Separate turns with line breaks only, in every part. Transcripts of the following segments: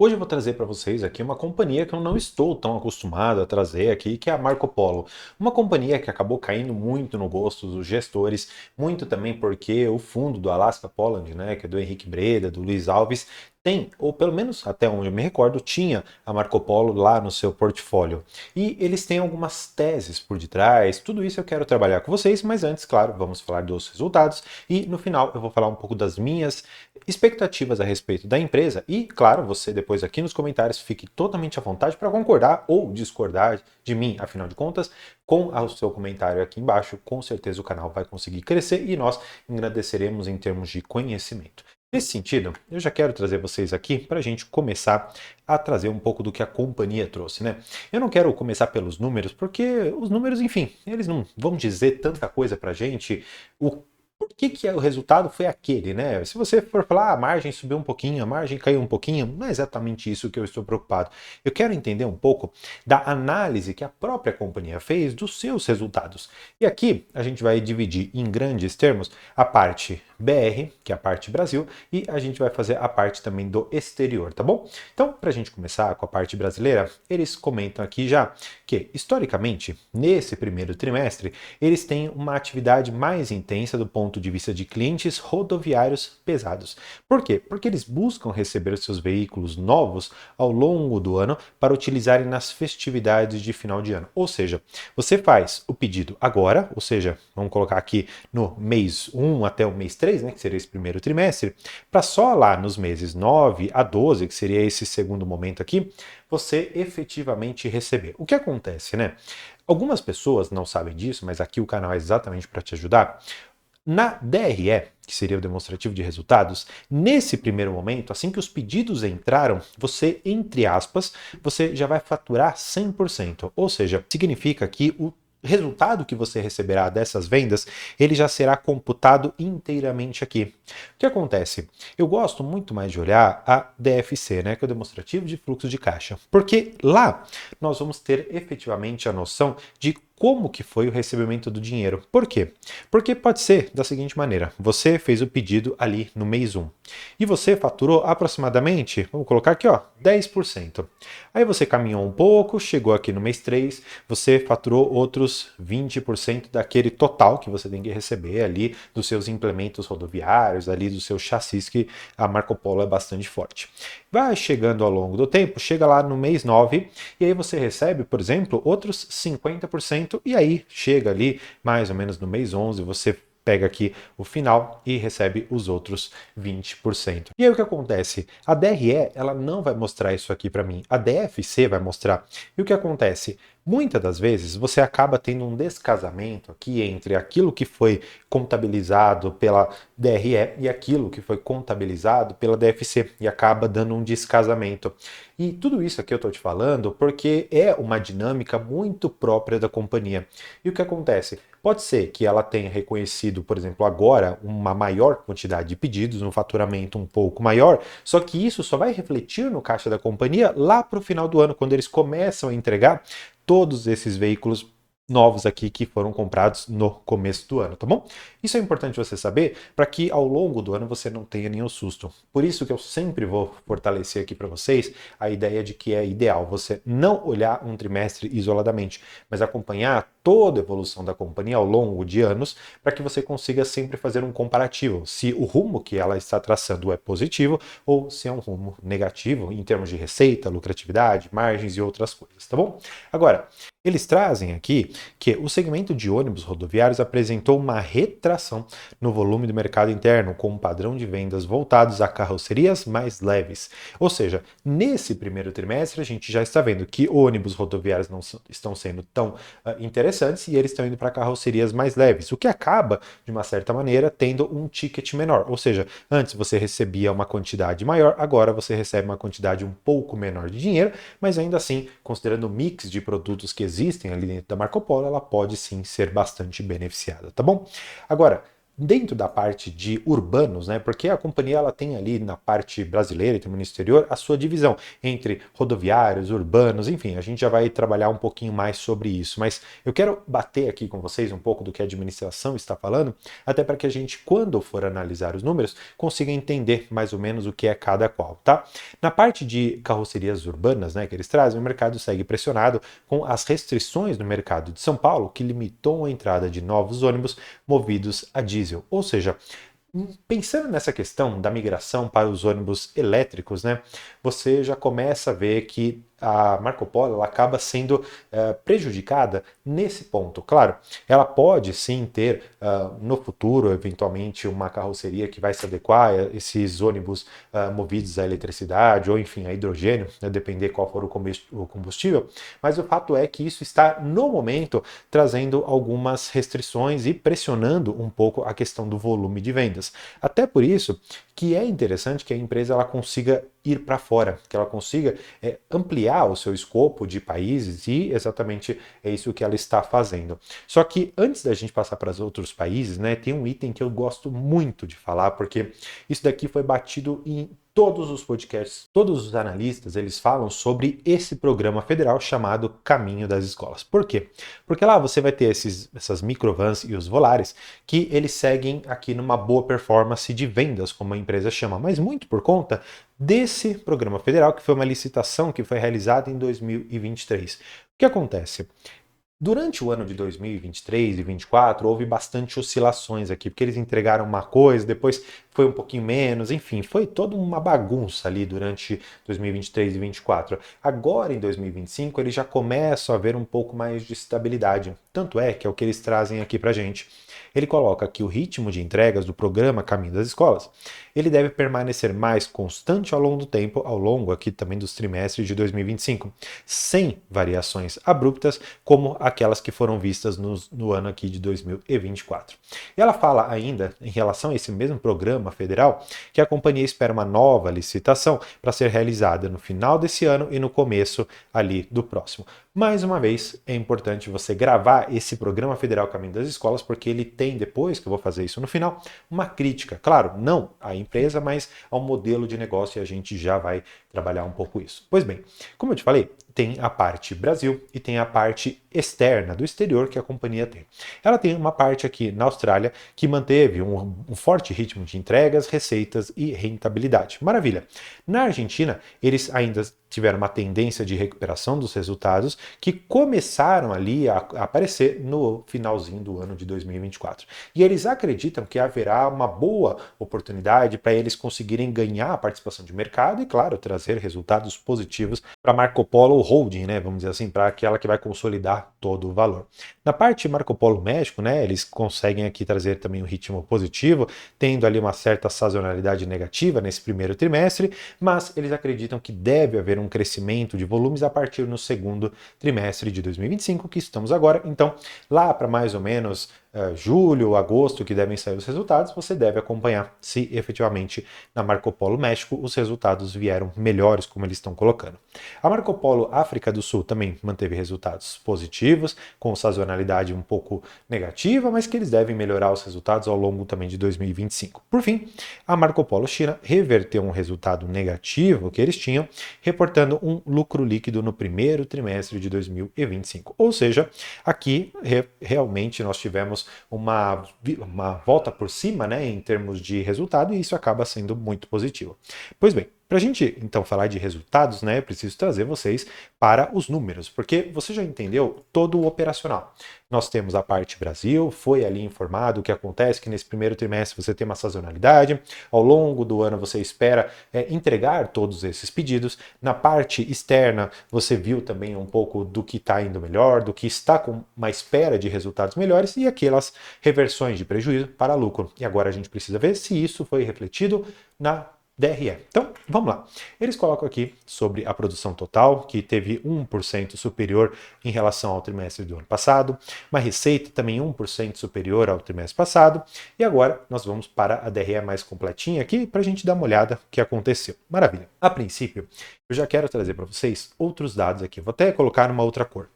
Hoje eu vou trazer para vocês aqui uma companhia que eu não estou tão acostumado a trazer aqui, que é a Marco Polo. Uma companhia que acabou caindo muito no gosto dos gestores, muito também porque o fundo do Alaska Poland, né, que é do Henrique Breda, do Luiz Alves, tem, ou pelo menos até onde eu me recordo, tinha a Marco Polo lá no seu portfólio. E eles têm algumas teses por detrás, tudo isso eu quero trabalhar com vocês, mas antes, claro, vamos falar dos resultados e no final eu vou falar um pouco das minhas expectativas a respeito da empresa e, claro, você depois aqui nos comentários fique totalmente à vontade para concordar ou discordar de mim, afinal de contas, com o seu comentário aqui embaixo, com certeza o canal vai conseguir crescer e nós agradeceremos em termos de conhecimento. Nesse sentido, eu já quero trazer vocês aqui para a gente começar a trazer um pouco do que a companhia trouxe, né? Eu não quero começar pelos números, porque os números, enfim, eles não vão dizer tanta coisa para a gente. O por que o resultado foi aquele, né? Se você for falar, a margem subiu um pouquinho, a margem caiu um pouquinho, não é exatamente isso que eu estou preocupado. Eu quero entender um pouco da análise que a própria companhia fez dos seus resultados. E aqui a gente vai dividir em grandes termos a parte BR, que é a parte Brasil, e a gente vai fazer a parte também do exterior, tá bom? Então, para a gente começar com a parte brasileira, eles comentam aqui já que, historicamente, nesse primeiro trimestre, eles têm uma atividade mais intensa do ponto de vista de clientes rodoviários pesados. Por quê? Porque eles buscam receber seus veículos novos ao longo do ano para utilizarem nas festividades de final de ano. Ou seja, você faz o pedido agora, ou seja, vamos colocar aqui no mês 1 até o mês 3, né, que seria esse primeiro trimestre, para só lá nos meses 9 a 12, que seria esse segundo momento aqui, você efetivamente receber. O que acontece, né? Algumas pessoas não sabem disso, mas aqui o canal é exatamente para te ajudar. Na DRE, que seria o demonstrativo de resultados, nesse primeiro momento, assim que os pedidos entraram, você, entre aspas, você já vai faturar 100%. Ou seja, significa que o resultado que você receberá dessas vendas, ele já será computado inteiramente aqui. O que acontece? Eu gosto muito mais de olhar a DFC, né, que é o demonstrativo de fluxo de caixa, porque lá nós vamos ter efetivamente a noção de como que foi o recebimento do dinheiro. Por quê? Porque pode ser da seguinte maneira: você fez o pedido ali no mês 1 e você faturou aproximadamente, vamos colocar aqui, ó, 10%. Aí você caminhou um pouco, chegou aqui no mês 3, você faturou outros 20% daquele total que você tem que receber ali dos seus implementos rodoviários, ali dos seus chassis, que a Marco Polo é bastante forte. Vai chegando ao longo do tempo, chega lá no mês 9 e aí você recebe, por exemplo, outros 50% e aí chega ali mais ou menos no mês 11, você pega aqui o final e recebe os outros 20%. E aí o que acontece? A DRE, ela não vai mostrar isso aqui para mim, a DFC vai mostrar. E o que acontece? Muitas das vezes você acaba tendo um descasamento aqui entre aquilo que foi contabilizado pela DRE e aquilo que foi contabilizado pela DFC e acaba dando um descasamento. E tudo isso aqui eu estou te falando porque é uma dinâmica muito própria da companhia. E o que acontece? Pode ser que ela tenha reconhecido, por exemplo, agora uma maior quantidade de pedidos, um faturamento um pouco maior, só que isso só vai refletir no caixa da companhia lá para o final do ano, quando eles começam a entregar todos esses veículos novos aqui que foram comprados no começo do ano, tá bom? Isso é importante você saber para que ao longo do ano você não tenha nenhum susto. Por isso que eu sempre vou fortalecer aqui para vocês a ideia de que é ideal você não olhar um trimestre isoladamente, mas acompanhar toda a evolução da companhia ao longo de anos para que você consiga sempre fazer um comparativo, se o rumo que ela está traçando é positivo ou se é um rumo negativo em termos de receita, lucratividade, margens e outras coisas, tá bom? Agora, eles trazem aqui que o segmento de ônibus rodoviários apresentou uma retração no volume do mercado interno, com um padrão de vendas voltados a carrocerias mais leves. Ou seja, nesse primeiro trimestre a gente já está vendo que ônibus rodoviários não estão sendo tão interessantes e eles estão indo para carrocerias mais leves, o que acaba, de uma certa maneira, tendo um ticket menor. Ou seja, antes você recebia uma quantidade maior, agora você recebe uma quantidade um pouco menor de dinheiro, mas ainda assim, considerando o mix de produtos que existem ali dentro da Marco Polo, ela pode sim ser bastante beneficiada, tá bom? Agora, Dentro da parte de urbanos, né, porque a companhia ela tem ali na parte brasileira e também no exterior a sua divisão entre rodoviários, urbanos, enfim, a gente já vai trabalhar um pouquinho mais sobre isso, mas eu quero bater aqui com vocês um pouco do que a administração está falando, até para que a gente, quando for analisar os números, consiga entender mais ou menos o que é cada qual, tá? Na parte de carrocerias urbanas, né, que eles trazem, o mercado segue pressionado com as restrições no mercado de São Paulo, que limitou a entrada de novos ônibus movidos a diesel. Ou seja, pensando nessa questão da migração para os ônibus elétricos, né, você já começa a ver que a Marco Polo ela acaba sendo prejudicada nesse ponto. Claro, ela pode sim ter no futuro, eventualmente, uma carroceria que vai se adequar a esses ônibus movidos a eletricidade ou, enfim, a hidrogênio, né, depender qual for o combustível, mas o fato é que isso está, no momento, trazendo algumas restrições e pressionando um pouco a questão do volume de vendas. Até por isso que é interessante que a empresa ela consiga ir para fora, que ela consiga ampliar o seu escopo de países e exatamente é isso que ela está fazendo. Só que antes da gente passar para os outros países, né, tem um item que eu gosto muito de falar, porque isso daqui foi batido em todos os podcasts, todos os analistas, eles falam sobre esse programa federal chamado Caminho das Escolas. Por quê? Porque lá você vai ter essas microvans e os volares que eles seguem aqui numa boa performance de vendas, como a empresa chama, mas muito por conta desse programa federal, que foi uma licitação que foi realizada em 2023. O que acontece? Durante o ano de 2023 e 2024, houve bastante oscilações aqui, porque eles entregaram uma coisa, depois foi um pouquinho menos, enfim, foi toda uma bagunça ali durante 2023 e 2024. Agora, em 2025, eles já começam a ver um pouco mais de estabilidade. Tanto é que é o que eles trazem aqui pra gente. Ele coloca que o ritmo de entregas do programa Caminho das Escolas, ele deve permanecer mais constante ao longo do tempo, ao longo aqui também dos trimestres de 2025, sem variações abruptas, como aquelas que foram vistas no ano aqui de 2024. E ela fala ainda, em relação a esse mesmo programa federal, que a companhia espera uma nova licitação para ser realizada no final desse ano e no começo ali do próximo. Mais uma vez, é importante você gravar esse programa federal Caminho das Escolas, porque ele tem, depois que eu vou fazer isso no final, uma crítica, claro, não à empresa, mas ao modelo de negócio, e a gente já vai trabalhar um pouco isso. Pois bem, como eu te falei, tem a parte Brasil e tem a parte externa do exterior que a companhia tem. Ela tem uma parte aqui na Austrália que manteve um forte ritmo de entregas, receitas e rentabilidade. Maravilha. Na Argentina, eles ainda tiveram uma tendência de recuperação dos resultados que começaram ali a aparecer no finalzinho do ano de 2024. E eles acreditam que haverá uma boa oportunidade para eles conseguirem ganhar a participação de mercado e, claro, trazer resultados positivos para Marco Polo Holding, né, vamos dizer assim, para aquela que vai consolidar todo o valor. Na parte Marco Polo México, né, eles conseguem aqui trazer também um ritmo positivo, tendo ali uma certa sazonalidade negativa nesse primeiro trimestre, mas eles acreditam que deve haver um crescimento de volumes a partir no segundo trimestre de 2025, que estamos agora. Então, lá para mais ou menos julho, agosto, que devem sair os resultados, você deve acompanhar se efetivamente na Marco Polo México os resultados vieram melhores, como eles estão colocando. A Marco Polo África do Sul também manteve resultados positivos, com sazonalidade um pouco negativa, mas que eles devem melhorar os resultados ao longo também de 2025. Por fim, a Marco Polo China reverteu um resultado negativo que eles tinham, reportando um lucro líquido no primeiro trimestre de 2025. Ou seja, aqui realmente nós tivemos uma volta por cima, né, em termos de resultado, e isso acaba sendo muito positivo. Pois bem, para a gente então falar de resultados, né, eu preciso trazer vocês para os números, porque você já entendeu todo o operacional. Nós temos a parte Brasil, foi ali informado o que acontece, que nesse primeiro trimestre você tem uma sazonalidade, ao longo do ano você espera entregar todos esses pedidos. Na parte externa, você viu também um pouco do que está indo melhor, do que está com uma espera de resultados melhores e aquelas reversões de prejuízo para lucro. E agora a gente precisa ver se isso foi refletido na DRE. Então, vamos lá. Eles colocam aqui sobre a produção total, que teve 1% superior em relação ao trimestre do ano passado, uma receita também 1% superior ao trimestre passado, e agora nós vamos para a DRE mais completinha aqui para a gente dar uma olhada no que aconteceu. Maravilha. A princípio, eu já quero trazer para vocês outros dados aqui. Vou até colocar numa outra cor.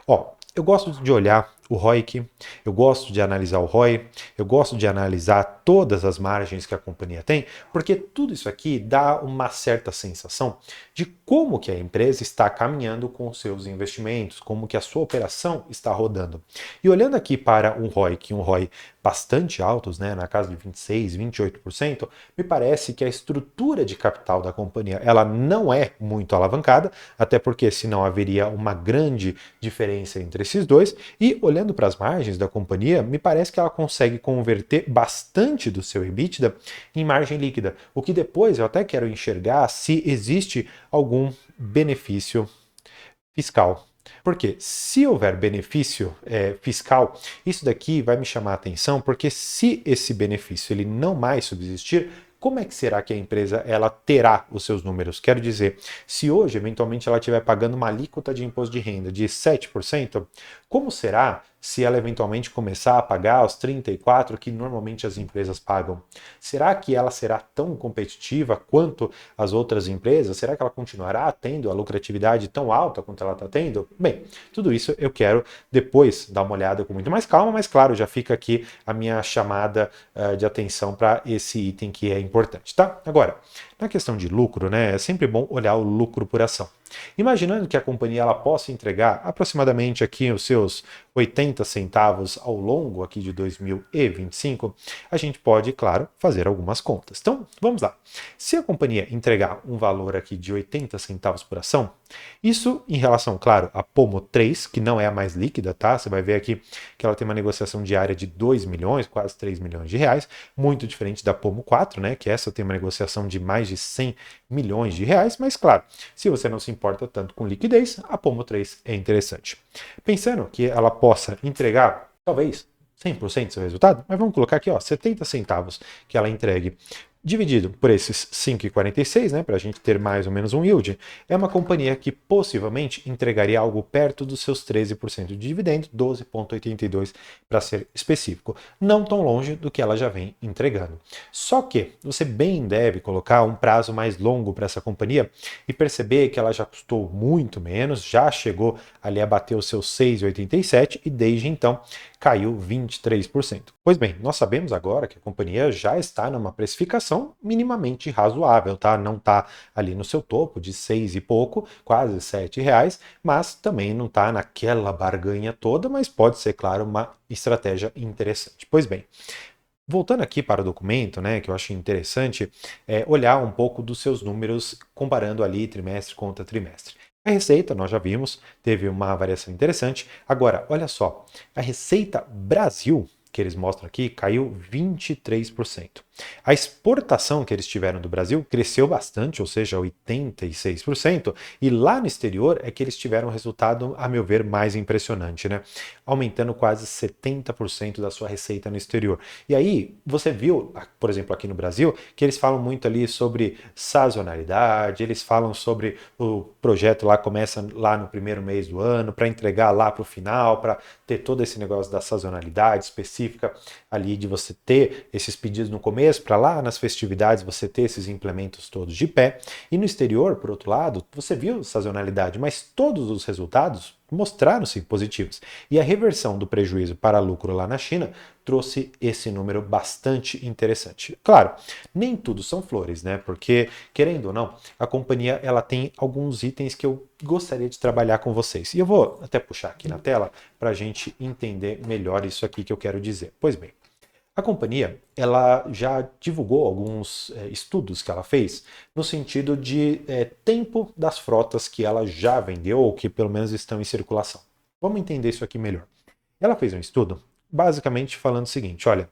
Ó, eu gosto de olhar o ROIC, eu gosto de analisar o ROI, eu gosto de analisar todas as margens que a companhia tem, porque tudo isso aqui dá uma certa sensação de como que a empresa está caminhando com os seus investimentos, como que a sua operação está rodando. E olhando aqui para um ROIC, um ROI bastante altos, né, na casa de 26, 28%, me parece que a estrutura de capital da companhia ela não é muito alavancada, até porque senão haveria uma grande diferença entre esses dois, e olhando para as margens da companhia, me parece que ela consegue converter bastante do seu EBITDA em margem líquida, o que depois eu até quero enxergar se existe algum benefício fiscal. Porque se houver benefício fiscal, isso daqui vai me chamar a atenção, porque se esse benefício ele não mais subsistir, como é que será que a empresa ela terá os seus números? Quero dizer, se hoje eventualmente ela estiver pagando uma alíquota de imposto de renda de 7%, como será se ela eventualmente começar a pagar os 34% que normalmente as empresas pagam? Será que ela será tão competitiva quanto as outras empresas? Será que ela continuará tendo a lucratividade tão alta quanto ela está tendo? Bem, tudo isso eu quero depois dar uma olhada com muito mais calma, mas claro, já fica aqui a minha chamada de atenção para esse item que é importante, tá? Agora, na questão de lucro, né, é sempre bom olhar o lucro por ação. Imaginando que a companhia ela possa entregar aproximadamente aqui os seus 80 centavos ao longo aqui de 2025, a gente pode, claro, fazer algumas contas. Então, vamos lá. Se a companhia entregar um valor aqui de 80 centavos por ação, isso em relação, claro, a Pomo 3, que não é a mais líquida, tá? Você vai ver aqui que ela tem uma negociação diária de 2 milhões, quase 3 milhões de reais, muito diferente da Pomo 4, né? Que essa tem uma negociação de mais de 100 milhões de reais, mas claro, se você não se importa tanto com liquidez, a Pomo 3 é interessante. Pensando que ela possa entregar, talvez, 100% do seu resultado, mas vamos colocar aqui, ó, 70 centavos que ela entregue dividido por esses 5,46, né, para a gente ter mais ou menos um yield, é uma companhia que possivelmente entregaria algo perto dos seus 13% de dividendo, 12,82 para ser específico. Não tão longe do que ela já vem entregando. Só que você bem deve colocar um prazo mais longo para essa companhia e perceber que ela já custou muito menos, já chegou ali a bater os seus 6,87 e desde então caiu 23%. Pois bem, nós sabemos agora que a companhia já está numa precificação minimamente razoável, tá? Não está ali no seu topo de 6 e pouco, quase R$ 7, mas também não está naquela barganha toda, mas pode ser, claro, uma estratégia interessante. Pois bem, voltando aqui para o documento, né, que eu acho interessante, olhar um pouco dos seus números, comparando ali trimestre contra trimestre. A receita, nós já vimos, teve uma variação interessante. Agora, olha só, a receita Brasil, que eles mostram aqui, caiu 23%. A exportação que eles tiveram do Brasil cresceu bastante, ou seja, 86%, e lá no exterior é que eles tiveram um resultado, a meu ver, mais impressionante, né? Aumentando quase 70% da sua receita no exterior. E aí, você viu, por exemplo, aqui no Brasil, que eles falam muito ali sobre sazonalidade, eles falam sobre o projeto lá começa lá no primeiro mês do ano, para entregar lá para o final, para ter todo esse negócio da sazonalidade específica ali de você ter esses pedidos no começo, para lá nas festividades você ter esses implementos todos de pé. E no exterior, por outro lado, você viu sazonalidade, mas todos os resultados mostraram-se positivos. E a reversão do prejuízo para lucro lá na China trouxe esse número bastante interessante. Claro, nem tudo são flores, né? Porque, querendo ou não, a companhia ela tem alguns itens que eu gostaria de trabalhar com vocês. E eu vou até puxar aqui na tela para a gente entender melhor isso aqui que eu quero dizer. Pois bem, a companhia ela já divulgou alguns estudos que ela fez no sentido de tempo das frotas que ela já vendeu ou que pelo menos estão em circulação. Vamos entender isso aqui melhor. Ela fez um estudo basicamente falando o seguinte, olha,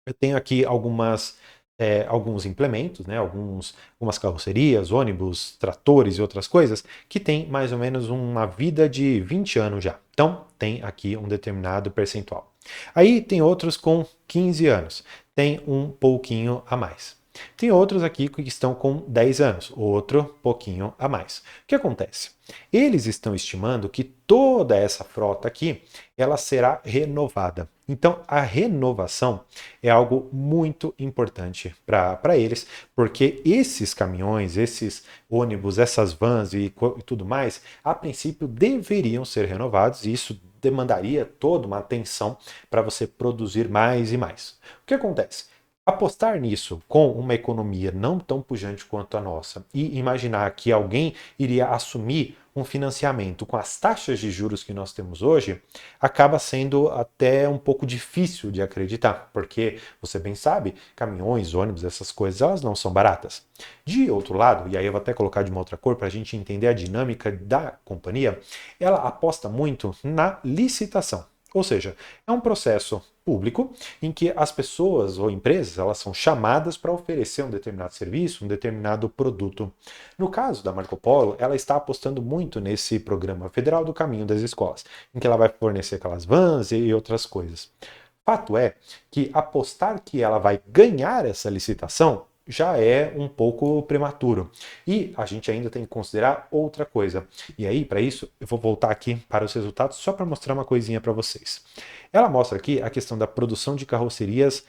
eu tenho aqui alguns implementos, né, algumas carrocerias, ônibus, tratores e outras coisas que têm mais ou menos uma vida de 20 anos já. Então, tem aqui um determinado percentual. Aí tem outros com 15 anos, tem um pouquinho a mais. Tem outros aqui que estão com 10 anos, outro pouquinho a mais. O que acontece? Eles estão estimando que toda essa frota aqui, ela será renovada. Então, a renovação é algo muito importante para eles, porque esses caminhões, esses ônibus, essas vans e tudo mais, a princípio deveriam ser renovados, e isso demandaria toda uma atenção para você produzir mais e mais. O que acontece? Apostar nisso com uma economia não tão pujante quanto a nossa e imaginar que alguém iria assumir um financiamento com as taxas de juros que nós temos hoje, acaba sendo até um pouco difícil de acreditar, porque você bem sabe, caminhões, ônibus, essas coisas, elas não são baratas. De outro lado, e aí eu vou até colocar de uma outra cor para a gente entender a dinâmica da companhia, ela aposta muito na licitação. Ou seja, é um processo público em que as pessoas ou empresas elas são chamadas para oferecer um determinado serviço, um determinado produto. No caso da Marco Polo, ela está apostando muito nesse programa federal do Caminho das Escolas, em que ela vai fornecer aquelas vans e outras coisas. Fato é que apostar que ela vai ganhar essa licitação já é um pouco prematuro. E a gente ainda tem que considerar outra coisa. E aí, para isso, eu vou voltar aqui para os resultados só para mostrar uma coisinha para vocês. Ela mostra aqui a questão da produção de carrocerias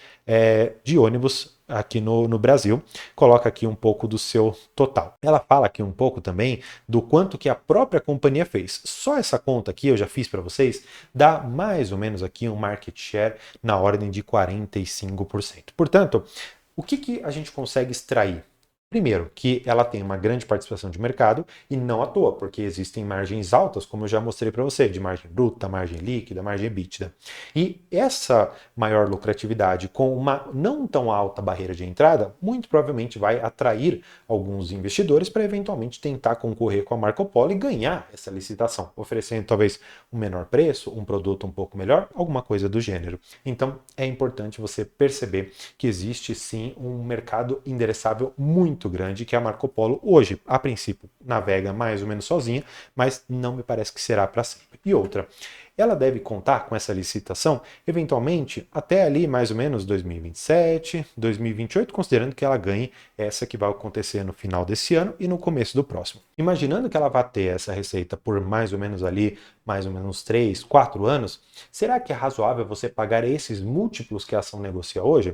de ônibus aqui no Brasil, coloca aqui um pouco do seu total. Ela fala aqui um pouco também do quanto que a própria companhia fez. Só essa conta aqui, eu já fiz para vocês, dá mais ou menos aqui um market share na ordem de 45%. Portanto, o que a gente consegue extrair? Primeiro, que ela tem uma grande participação de mercado e não à toa, porque existem margens altas, como eu já mostrei para você, de margem bruta, margem líquida, margem EBITDA. E essa maior lucratividade com uma não tão alta barreira de entrada, muito provavelmente vai atrair alguns investidores para eventualmente tentar concorrer com a Marco Polo e ganhar essa licitação, oferecendo talvez um menor preço, um produto um pouco melhor, alguma coisa do gênero. Então, é importante você perceber que existe sim um mercado endereçável muito grande que a Marco Polo hoje, a princípio, navega mais ou menos sozinha, mas não me parece que será para sempre. E outra, ela deve contar com essa licitação eventualmente até ali mais ou menos 2027, 2028, considerando que ela ganhe essa que vai acontecer no final desse ano e no começo do próximo. Imaginando que ela vai ter essa receita por mais ou menos ali, mais ou menos 3, 4 anos, será que é razoável você pagar esses múltiplos que a ação negocia hoje?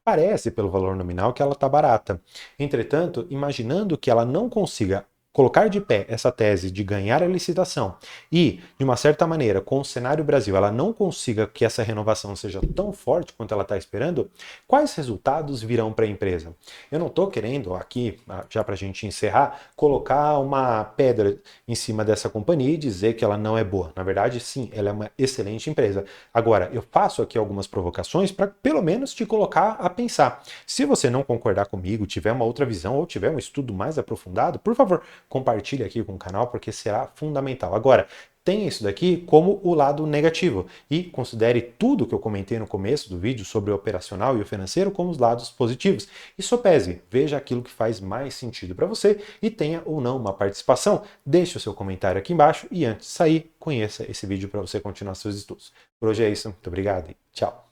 Parece, pelo valor nominal, que ela está barata. Entretanto, imaginando que ela não consiga colocar de pé essa tese de ganhar a licitação e, de uma certa maneira, com o cenário Brasil, ela não consiga que essa renovação seja tão forte quanto ela está esperando, quais resultados virão para a empresa? Eu não estou querendo aqui, já para a gente encerrar, colocar uma pedra em cima dessa companhia e dizer que ela não é boa. Na verdade, sim, ela é uma excelente empresa. Agora, eu faço aqui algumas provocações para, pelo menos, te colocar a pensar. Se você não concordar comigo, tiver uma outra visão ou tiver um estudo mais aprofundado, por favor, compartilhe aqui com o canal porque será fundamental. Agora, tenha isso daqui como o lado negativo e considere tudo que eu comentei no começo do vídeo sobre o operacional e o financeiro como os lados positivos. E sopese, veja aquilo que faz mais sentido para você e tenha ou não uma participação. Deixe o seu comentário aqui embaixo e antes de sair, conheça esse vídeo para você continuar seus estudos. Por hoje é isso, muito obrigado e tchau!